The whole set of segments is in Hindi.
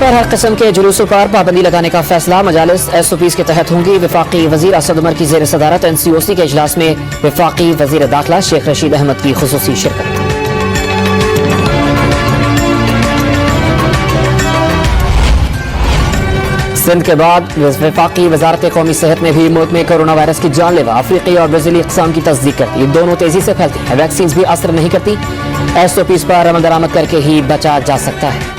पर हर किस्म के जुलूसों पर पाबंदी लगाने का फैसला। मजालिस SOPs के तहत होंगी। वफाकी वजीर असद उमर की जेर सदारत NCOC के इजलास में वफाकी वजीर दाखिला शेख रशीद अहमद की खुसूसी शिरकत। सिंध के बाद वफाकी वजारत कौमी सेहत ने भी मुल्क में कोरोना वायरस की जानलेवा अफ्रीकी और ब्राजीली इक़साम की तस्दीक कर दी। दोनों तेजी से फैलती हैं। वैक्सीन भी असर नहीं करती। SOPs पर अमल दरामद करके ही बचा जा सकता है।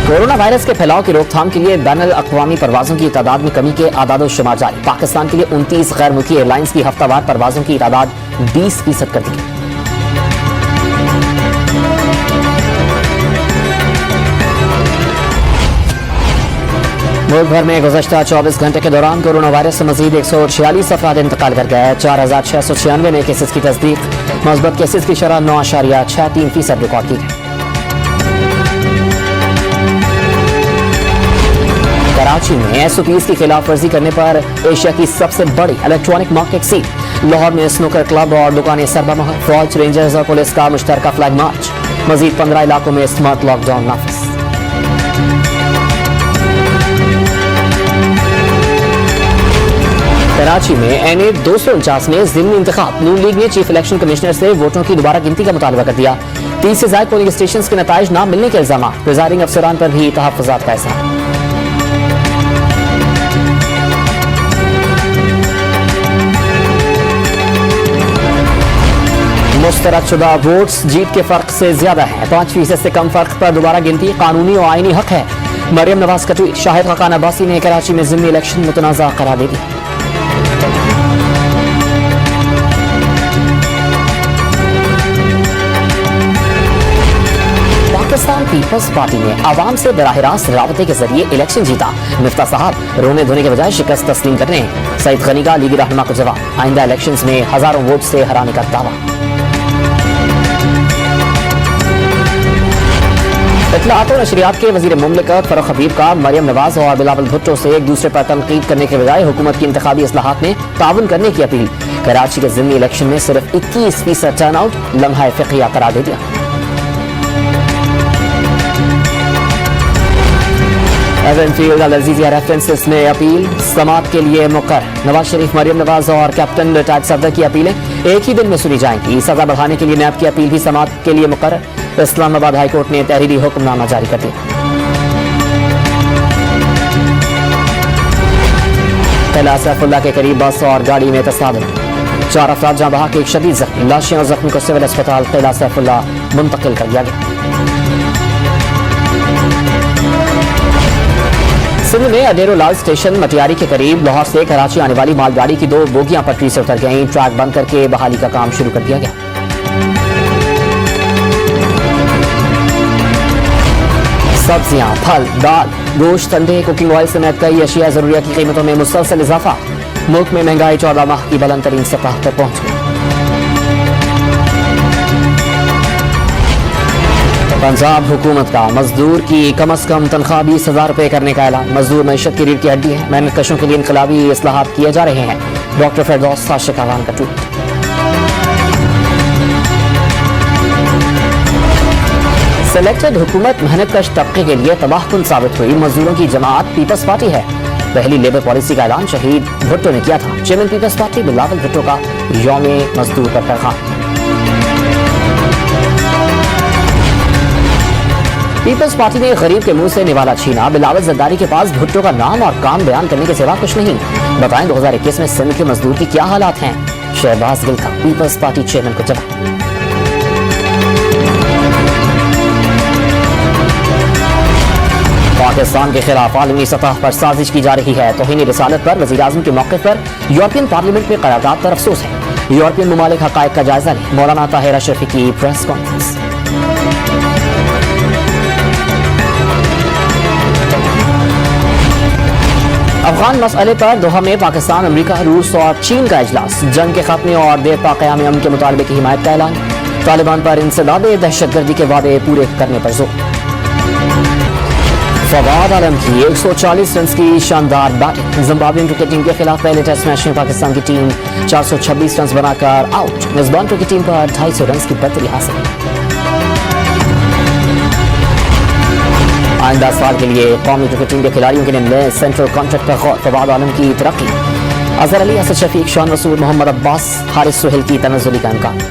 कोरोना वायरस के फैलाव की रोकथाम के लिए बैनुल अक़वामी परवाजों की तादाद में कमी के आदाद शुमार जारी। पाकिस्तान के लिए 29 गैर मुल्की एयरलाइंस की हफ्तावार परवाजों की तादाद 20% कर दी गई। मुल्क भर में गुज़श्ता 24 घंटे के दौरान कोरोना वायरस से मजीद 146 अफराद इंतकाल कर गए। 4696 नए केसेस की तस्दीक। मस्बत केसेस की शरह 9.63% रिकॉर्ड की गई। कराची में SOPs की खिलाफ वर्जी करने पर एशिया की सबसे बड़ी इलेक्ट्रॉनिक मार्केट सील। लाहौर में स्नूकर क्लब और दुकानें सरबमह। फौज, रेंजर्स और पुलिस का मुश्तरका फ्लैग मार्च। मजीद 15 इलाकों में स्मार्ट लॉकडाउन नाफिज। कराची में NA 249 में ज़िमनी इंतखाब। नून लीग ने चीफ इलेक्शन कमिश्नर से वोटों की दोबारा गिनती का मुतालबा कर दिया। 30 से ज़ायद पोलिंग स्टेशन के नताइज न मिलने के इल्जाम। प्रिजाइडिंग अफसरान पर भी तहफ़्फ़ुज़ात का एहसान। मुस्तरदशुदा वोट्स जीत के फर्क से ज्यादा है। 5% से कम फर्क पर दोबारा गिनती कानूनी और आईनी हक है। मरियम नवाज का ट्वीट। शाहिद खान अब्बासी ने कराची में ज़िमनी इलेक्शन मुतनाज़ा करार दे दिया। पाकिस्तान पीपल्स पार्टी ने आवाम से बराह रास्त राबते के जरिए इलेक्शन जीता। मिफ्ता साहब रोने धोने के बजाय शिकस्त तस्लीम कर रहे हैं। सईद गनी का लीगी रहनुमा को जवाब। आइंदा इलेक्शंस में हजारों वोट से हराने का दावा। इत्तलाआत और नशरियात के वजीर मुमलिकत फरूख हबीब का मरियम नवाज और बिलावल भुट्टो से एक दूसरे पर तनकीद करने के बजाय हुकूमत की इंतखाबी इस्लाहात में ताउन करने की अपील। कराची के ज़िमनी इलेक्शन में सिर्फ 21% टर्नआउट लम्हा फ़िक़िया करार दे दिया। एवनफील्ड अल-अज़ीज़िया रेफरेंसेस में अपील समात के लिए मुक़र्रर। नवाज शरीफ, मरियम नवाज और कैप्टन रिटायर्ड सफदर की अपीलें एक ही दिन में सुनी जाएंगी। सजा बढ़ाने के लिए नैब की अपील भी समात के लिए मुक़र्रर। इस्लामाबाद हाईकोर्ट ने तहरीरी हुक्मनामा जारी कर दिया। किला सैफुल्लाह के करीब बस और गाड़ी में तसादम। 4 अफराद जहां बहा के एक शदीद जख्मी। लाशें और जख्मी को सिविल अस्पताल किला सैफुल्लाह मुंतकिल कर दिया गया। सिंध में अडेरो लाल स्टेशन मटियारी के करीब लाहौर से कराची आने वाली मालगाड़ी की 2 बोगियां पटरी से उतर गईं। ट्रैक बंद करके बहाली का काम शुरू कर दिया गया। सब्जियां, फल, दाल, गोश्त, अंडे, कुकिंग ऑयल समेत कई अशिया जरूरिया की कीमतों में मुसलसल इजाफा। मुल्क में महंगाई 14 माह की बुलंद तरीन सतह पर पहुंच गई। पंजाब हुकूमत का मजदूर की कम अज कम तनख्वाह 20,000 रुपए करने का ऐलान। मजदूर मईशत की रीढ़ की हड्डी है। मेहनत कशों के लिए इनकलाबी इस्लाहात किए जा रहे हैं। डॉक्टर फिरदौस साशिक आवान का ट्वीट। सिलेक्टेड हुकूमत मेहनत कश तबके के लिए तबाहकुन साबित हुई। मजदूरों की जमात पीपल्स पार्टी है। पहली लेबर पॉलिसी का ऐलान शहीद भुट्टो ने किया था। Chairman Peoples Party Bilawal Bhutto का यौम मजदूर पर पैगाम। पीपल्स पार्टी ने गरीब के मुंह से निवाला छीना। बिलावल जरदारी के पास भुट्टो का नाम और काम बयान करने के सिवा कुछ नहीं। बताएं 2021 में सिंध के मजदूर की क्या हालात हैं। शहबाज गिल का पीपल्स पार्टी चेयरमैन को जवाब। पाकिस्तान के खिलाफ आलमी सतह पर साजिश की जा रही है। तौहीन रिसालत पर वज़ीर आज़म के मौके पर यूरोपियन पार्लियामेंट में करारदाद पर अफसोस है। यूरोपियन ममालिक हक़ाइक़ का जायजा लें। मौलाना ताहिर अशरफी की प्रेस कॉन्फ्रेंस। अफगान मसले पर दोहा में पाकिस्तान, अमेरिका, रूस और चीन का इजलास। जंग के खात्मे और देरपा क़याम अमन के मुतालबे की हिमायत का ऐलान। तालिबान पर इंसदाद दहशतगर्दी के वादे पूरे करने पर जोर। फवाद आलम की 140 रन की शानदार बैटिंग। जिम्बाब्वियन क्रिकेट टीम के खिलाफ पहले टेस्ट मैच में पाकिस्तान की टीम 426 रन बनाकर आउट। मेजबान क्रिकेट टीम पर 250 रन की बढ़तरी हासिल। आइंदा साल के लिए कौमी क्रिकेट टीम के खिलाड़ियों के लिए नए सेंट्रल कॉन्ट्रैक्ट पर गौर। फवाद आलम की तरक्की। अजहर अली, असद शफीक, शान रसूल, मोहम्मद अब्बास, हारिस सुहेल की तनज़्ज़ुली का इम्कान।